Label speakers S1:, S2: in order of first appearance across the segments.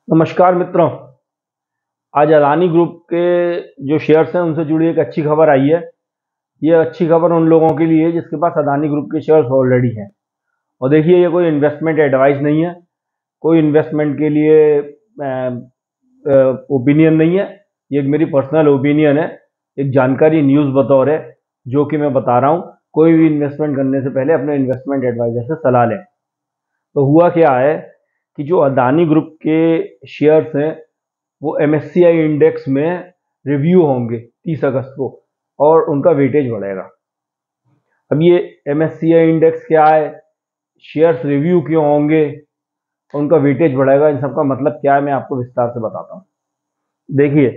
S1: नमस्कार मित्रों। आज अदानी ग्रुप के जो शेयर्स हैं उनसे जुड़ी एक अच्छी खबर आई है। ये अच्छी खबर उन लोगों के लिए है जिसके पास अदानी ग्रुप के शेयर्स ऑलरेडी हैं। और देखिए, ये कोई इन्वेस्टमेंट एडवाइस नहीं है, कोई इन्वेस्टमेंट के लिए ओपिनियन नहीं है। ये एक मेरी पर्सनल ओपिनियन है, एक जानकारी न्यूज़ बतौर है जो कि मैं बता रहा हूँ। कोई भी इन्वेस्टमेंट करने से पहले अपने इन्वेस्टमेंट एडवाइजर से सलाह लें। तो हुआ क्या है कि जो अदानी ग्रुप के शेयर्स हैं वो एमएससीआई इंडेक्स में रिव्यू होंगे 30 अगस्त को, और उनका वेटेज बढ़ेगा। अब ये एमएससीआई इंडेक्स क्या है, शेयर्स रिव्यू क्यों होंगे, उनका वेटेज बढ़ेगा, इन सबका मतलब क्या है, मैं आपको विस्तार से बताता हूँ। देखिए,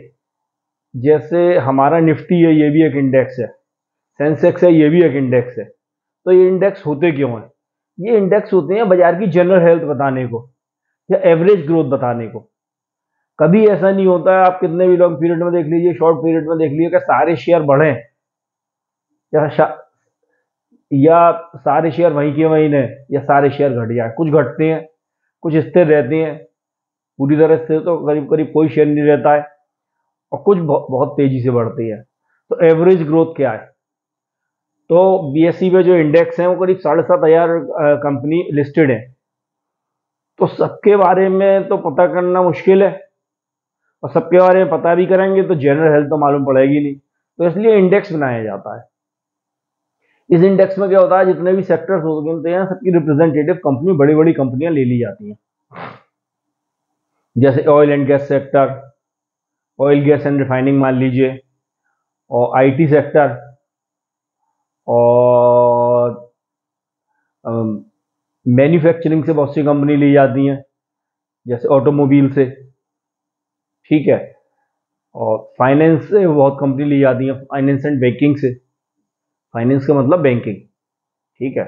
S1: जैसे हमारा निफ्टी है, ये भी एक इंडेक्स है, सेंसेक्स है, ये भी एक इंडेक्स है। तो ये इंडेक्स होते क्यों हैं? ये इंडेक्स होते हैं बाजार की जनरल हेल्थ बताने को या एवरेज ग्रोथ बताने को। कभी ऐसा नहीं होता है, आप कितने भी लॉन्ग पीरियड में देख लीजिए, शॉर्ट पीरियड में देख लीजिए, कि सारे शेयर बढ़े या या सारे शेयर वहीं के वहीं ने, या सारे शेयर घट जाए। कुछ घटते हैं, कुछ स्थिर रहते हैं। पूरी तरह से तो करीब करीब कोई शेयर नहीं रहता है, और कुछ बहुत तेजी से बढ़ती है। तो एवरेज ग्रोथ क्या है? तो बीएसई में जो इंडेक्स है वो करीब 7,500 कंपनी लिस्टेड है। तो सबके बारे में तो पता करना मुश्किल है, और सबके बारे में पता भी करेंगे तो जनरल हेल्थ तो मालूम पड़ेगी नहीं। तो इसलिए इंडेक्स बनाया जाता है। इस इंडेक्स में क्या होता है, जितने भी सेक्टर्स होते हैं सबकी रिप्रेजेंटेटिव कंपनी, बड़ी बड़ी कंपनियां ले ली जाती हैं। जैसे oil and gas sector, oil gas and refining मान लीजिए, और आईटी सेक्टर, और मैन्युफैक्चरिंग से बहुत सी कंपनी ली जाती हैं, जैसे ऑटोमोबाइल से। ठीक है। और फाइनेंस से बहुत कंपनी ली जाती हैं, फाइनेंस एंड बैंकिंग से। फाइनेंस का मतलब बैंकिंग। ठीक है।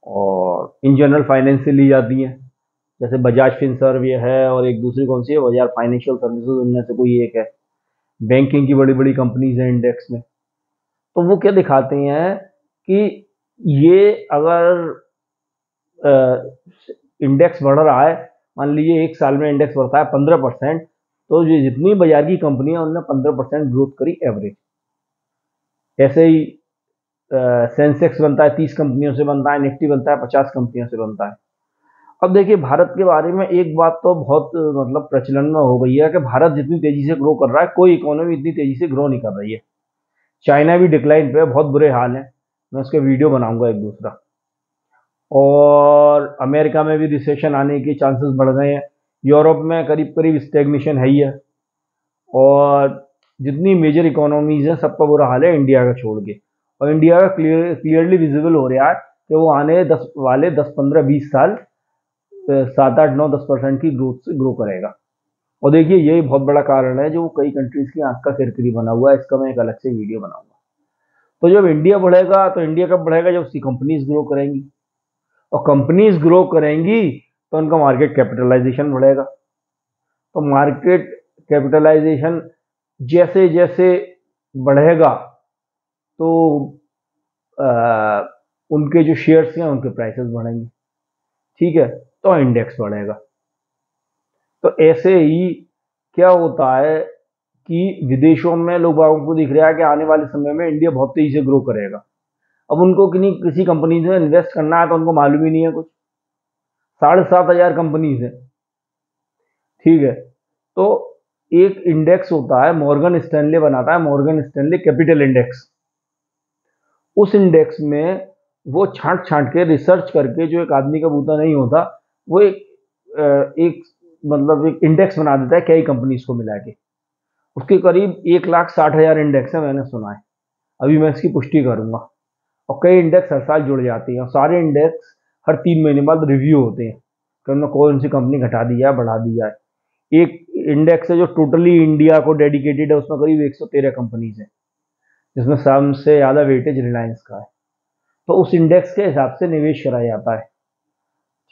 S1: और इन जनरल फाइनेंस से ली जाती हैं, जैसे बजाज फिनसर्व ये है, और एक दूसरी कौन सी है, बजाज फाइनेंशियल सर्विसेज, उनमें से कोई एक है। बैंकिंग की बड़ी बड़ी कंपनीज हैं इंडेक्स में। तो वो क्या दिखाते हैं कि ये अगर इंडेक्स बढ़ रहा है, मान लीजिए एक साल में इंडेक्स बढ़ता है 15%, तो ये जितनी बाजार की कंपनियां उनने 15% ग्रोथ करी एवरेज। ऐसे ही सेंसेक्स बनता है 30 कंपनियों से बनता है, निफ्टी बनता है 50 कंपनियों से बनता है। अब देखिए, भारत के बारे में एक बात तो बहुत मतलब प्रचलन में हो गई है कि भारत जितनी तेजी से ग्रो कर रहा है, कोई इकोनॉमी इतनी तेजी से ग्रो नहीं कर रही है। चाइना भी डिक्लाइन पे है, बहुत बुरे हाल है, मैं उसका वीडियो बनाऊंगा एक दूसरा। और अमेरिका में भी रिसेशन आने के चांसेस बढ़ गए हैं। यूरोप में करीब करीब स्टेगनेशन है ही है। और जितनी मेजर इकोनॉमीज हैं सबका बुरा हाल है, इंडिया का छोड़ के। और इंडिया का क्लियरली विजिबल हो रहा है कि वो आने 10 15 20 साल 7 8 9 10% की ग्रोथ से ग्रो करेगा। और देखिए, यही बहुत बड़ा कारण है जो कई कंट्रीज की आंख का सिरकरी बना हुआ है। इसका मैं एक अलग से वीडियो बनाऊंगा। तो जब इंडिया बढ़ेगा, तो इंडिया कब बढ़ेगा, जब उसकी कंपनीज ग्रो करेंगी। और कंपनीज ग्रो करेंगी तो उनका मार्केट कैपिटलाइजेशन बढ़ेगा। तो मार्केट कैपिटलाइजेशन जैसे जैसे बढ़ेगा, तो आ, उनके जो शेयर्स हैं उनके प्राइसेस बढ़ेंगे। ठीक है। तो इंडेक्स बढ़ेगा। तो ऐसे ही क्या होता है कि विदेशों में लोग बागों को दिख रहा है कि आने वाले समय में इंडिया बहुत तेजी से ग्रो करेगा। अब उनको किसी कंपनी में इन्वेस्ट करना है तो उनको मालूम ही नहीं है कुछ। 7,500 कंपनीज है। ठीक है। तो एक इंडेक्स होता है, मॉर्गन स्टैनले बनाता है, मॉर्गन स्टैनले कैपिटल इंडेक्स। उस इंडेक्स में वो छांट छांट के रिसर्च करके, जो एक आदमी का बूता नहीं होता, वो एक मतलब एक इंडेक्स बना देता है कई कंपनीज को मिला के। उसके करीब 1,60,000 इंडेक्स है, मैंने सुना है। अभी मैं इसकी पुष्टि करूंगा। और कई इंडेक्स हर साल जुड़ जाती हैं, और सारे इंडेक्स हर 3 महीने बाद रिव्यू होते हैं कि उन्होंने कौन सी कंपनी घटा दी है, बढ़ा दी है। एक इंडेक्स है जो टोटली इंडिया को डेडिकेटेड है, उसमें करीब 113 कंपनीज हैं, जिसमें सबसे ज़्यादा वेटेज रिलायंस का है। तो उस इंडेक्स के हिसाब से निवेश करा जाता है।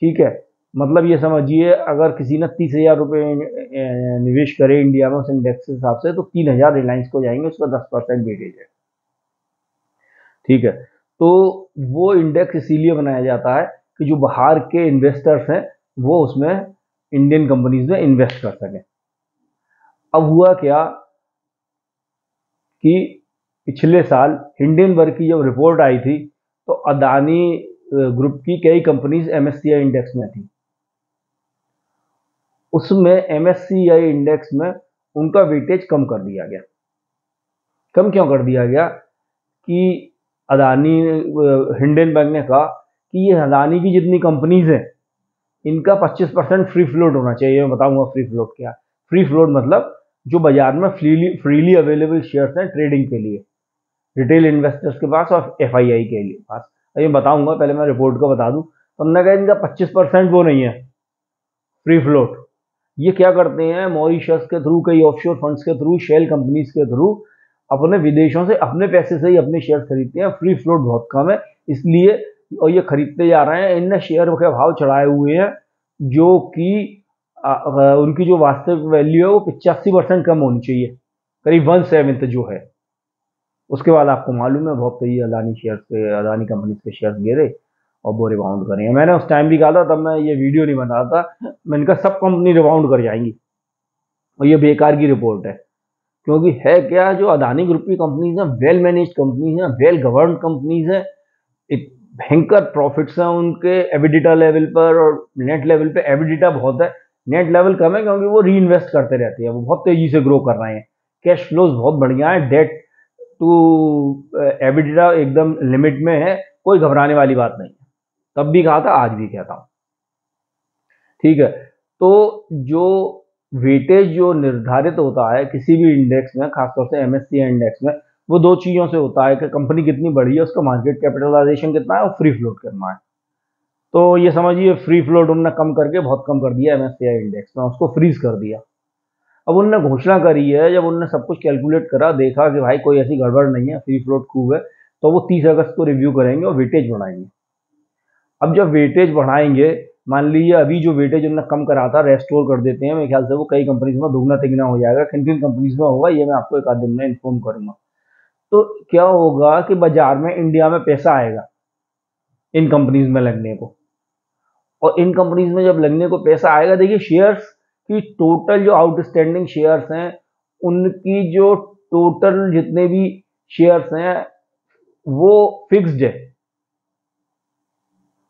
S1: ठीक है। मतलब ये समझिए, अगर किसी ने 30,000 रुपये निवेश करे इंडिया में उस इंडेक्स के हिसाब से, तो 3,000 रिलायंस को जाएंगे, उसका 10% वेटेज है। ठीक है। तो वो इंडेक्स इसीलिए बनाया जाता है कि जो बाहर के इन्वेस्टर्स हैं वो उसमें इंडियन कंपनीज में इन्वेस्ट कर सकें। अब हुआ क्या कि पिछले साल हिंडनबर्ग की जब रिपोर्ट आई थी तो अदानी ग्रुप की कई कंपनीज MSCI इंडेक्स में थी। उसमें MSCI इंडेक्स में उनका वेटेज कम कर दिया गया। कम क्यों कर दिया गया कि अदानी हिंडनबर्ग ने कहा कि ये अदानी की जितनी कंपनीज हैं इनका 25% फ्री फ्लोट होना चाहिए। मैं बताऊंगा फ्री फ्लोट क्या। फ्री फ्लोट मतलब जो बाजार में फ्रीली अवेलेबल शेयर्स हैं ट्रेडिंग के लिए रिटेल इन्वेस्टर्स के पास और FII के लिए पास। ये बताऊंगा, पहले मैं रिपोर्ट का बता दूं। तो हमने कहा इनका 25% वो नहीं है फ्री फ्लोट। ये क्या करते हैं, मॉरिशस के थ्रू, कई ऑफशोर फंड्स के थ्रू, शेल कंपनीज के थ्रू अपने विदेशों से अपने पैसे से ही अपने शेयर खरीदते हैं। फ्री फ्लोट बहुत कम है इसलिए, और ये खरीदते जा रहे हैं। इनने शेयर के भाव चढ़ाए हुए हैं जो कि उनकी जो वास्तविक वैल्यू है वो 85% कम होनी चाहिए, करीब 1/7 जो है। उसके बाद आपको मालूम है बहुत तेजी अदानी कंपनी के शेयर्स गिरे और वो रिबाउंड करेंगे। मैंने उस टाइम भी कहा था, तब मैं ये वीडियो नहीं बना था, मैंने कहा सब कंपनी रिबाउंड कर जाएंगी और ये बेकार की रिपोर्ट है। क्योंकि है क्या, जो अदानी ग्रुप की कंपनीज हैं वेल मैनेज्ड कंपनीज हैं, वेल गवर्न कंपनीज हैं, एक भयंकर प्रॉफिट्स हैं उनके एबिडिटा लेवल पर और नेट लेवल पे। एबिडिटा बहुत है, नेट लेवल कम है क्योंकि वो री इन्वेस्ट करते रहते हैं, वो बहुत तेजी से ग्रो कर रहे हैं। कैश फ्लोज बहुत बढ़िया है, डेट टू एबिडिटा एकदम लिमिट में है, कोई घबराने वाली बात नहीं है। तब भी कहा था, आज भी कहता हूं। ठीक है, तो जो वेटेज जो निर्धारित होता है किसी भी इंडेक्स में, खासतौर से MSCI इंडेक्स में, वो दो चीजों से होता है कि कंपनी कितनी बड़ी है, उसका मार्केट कैपिटलाइजेशन कितना है और फ्री फ्लोट कितना है। तो ये समझिए फ्री फ्लोट उन्होंने कम करके बहुत कम कर दिया MSCI इंडेक्स में, उसको फ्रीज कर दिया। अब उन्होंने घोषणा करी है, जब उन्होंने सब कुछ कैलकुलेट करा, देखा कि भाई कोई ऐसी गड़बड़ नहीं है, फ्री फ्लोट खूब है, तो वो 30 अगस्त को रिव्यू करेंगे और वेटेज बढ़ाएंगे। अब जब वेटेज बढ़ाएंगे, मान लीजिए अभी जो वेटेज उन्होंने कम करा था रेस्टोर कर देते हैं, मेरे ख्याल से वो कई कंपनीज में दुगना तिगना हो जाएगा। किन किन कंपनीज में होगा ये मैं आपको एक आध दिन में इन्फॉर्म करूंगा। तो क्या होगा कि बाजार में इंडिया में पैसा आएगा इन कंपनीज में लगने को, और इन कंपनीज में जब लगने को पैसा आएगा, देखिए शेयर्स की टोटल जो आउटस्टैंडिंग शेयर्स हैं उनकी जो टोटल जितने भी शेयर्स हैं वो फिक्स्ड है।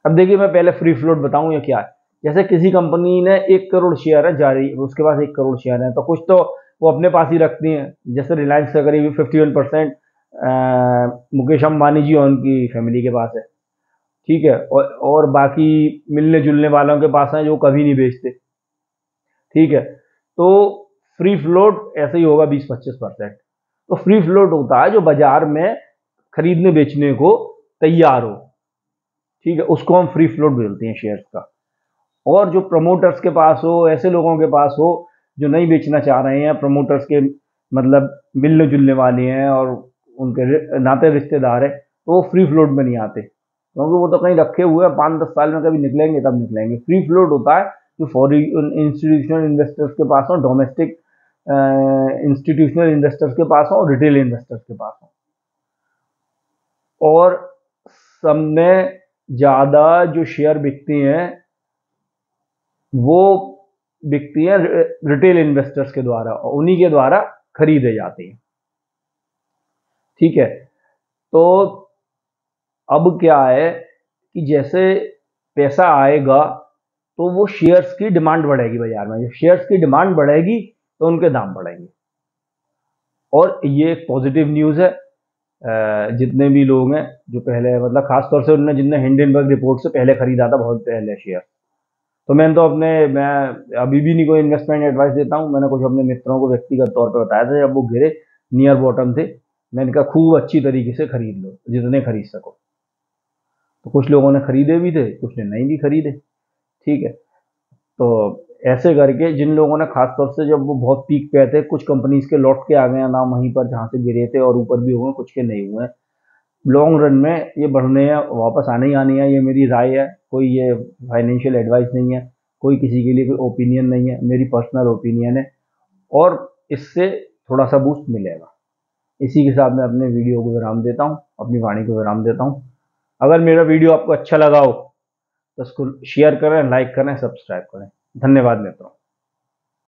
S1: अब देखिए मैं पहले फ्री फ्लोट बताऊं या क्या है। जैसे किसी कंपनी ने 1 करोड़ शेयर है जारी, उसके पास 1 करोड़ शेयर है, तो कुछ तो वो अपने पास ही रखती हैं। जैसे रिलायंस का करीब 51% मुकेश अंबानी जी और उनकी फैमिली के पास है। ठीक है, और बाकी मिलने जुलने वालों के पास है जो कभी नहीं बेचते। ठीक है, तो फ्री फ्लोट ऐसे ही होगा 20-25%। तो फ्री फ्लोट होता है जो बाजार में खरीदने बेचने को तैयार हो। ठीक है, उसको हम फ्री फ्लोट बोलते हैं शेयर्स का। और जो प्रमोटर्स के पास हो, ऐसे लोगों के पास हो जो नहीं बेचना चाह रहे हैं, प्रमोटर्स के मतलब मिलने जुलने वाले हैं और उनके नाते रिश्तेदार है, तो वो फ्री फ्लोट में नहीं आते क्योंकि वो तो कहीं रखे हुए हैं, 5-10 साल में कभी निकलेंगे तब निकलेंगे। फ्री फ्लोट होता है जो फॉरेन इंस्टीट्यूशनल इन्वेस्टर्स के पास हो, डोमेस्टिक इंस्टीट्यूशनल इन्वेस्टर्स के पास हो और रिटेल इन्वेस्टर्स के पास हो। और सब में ज्यादा जो शेयर बिकती हैं वो बिकती हैं रिटेल इन्वेस्टर्स के द्वारा, और उन्हीं के द्वारा खरीदे जाते हैं। ठीक है, तो अब क्या है कि जैसे पैसा आएगा तो वो शेयर्स की डिमांड बढ़ेगी बाजार में। जब शेयर्स की डिमांड बढ़ेगी तो उनके दाम बढ़ेंगे, और ये एक पॉजिटिव न्यूज है। जितने भी लोग हैं जो पहले, मतलब खासतौर से उन्होंने जिनने हिंडनबर्ग रिपोर्ट से पहले खरीदा था बहुत पहले शेयर, तो मैं अभी भी नहीं कोई इन्वेस्टमेंट एडवाइस देता हूँ। मैंने कुछ अपने मित्रों को व्यक्तिगत तौर पर बताया था, जब वो गिरे नियर बॉटम थे, मैंने कहा खूब अच्छी तरीके से खरीद लो जितने खरीद सको। तो कुछ लोगों ने खरीदे भी थे, कुछ ने नहीं भी खरीदे। ठीक है, तो ऐसे करके जिन लोगों ने, खासतौर से जब वो बहुत पीक पे थे, कुछ कंपनीज के लौट के आ गए नाम वहीं पर जहां से गिरे थे, और ऊपर भी हुए, कुछ के नहीं हुए। लॉन्ग रन में ये बढ़ने हैं, वापस आने ही आने हैं, ये मेरी राय है। कोई ये फाइनेंशियल एडवाइस नहीं है, कोई किसी के लिए कोई ओपिनियन नहीं है, मेरी पर्सनल ओपिनियन है। और इससे थोड़ा सा बूस्ट मिलेगा। इसी के साथ मैं अपने वीडियो को विराम देता हूँ, अपनी वाणी को विराम देता हूँ। अगर मेरा वीडियो आपको अच्छा लगा हो तो इसको शेयर करें, लाइक करें, सब्सक्राइब करें। धन्यवाद मित्रों।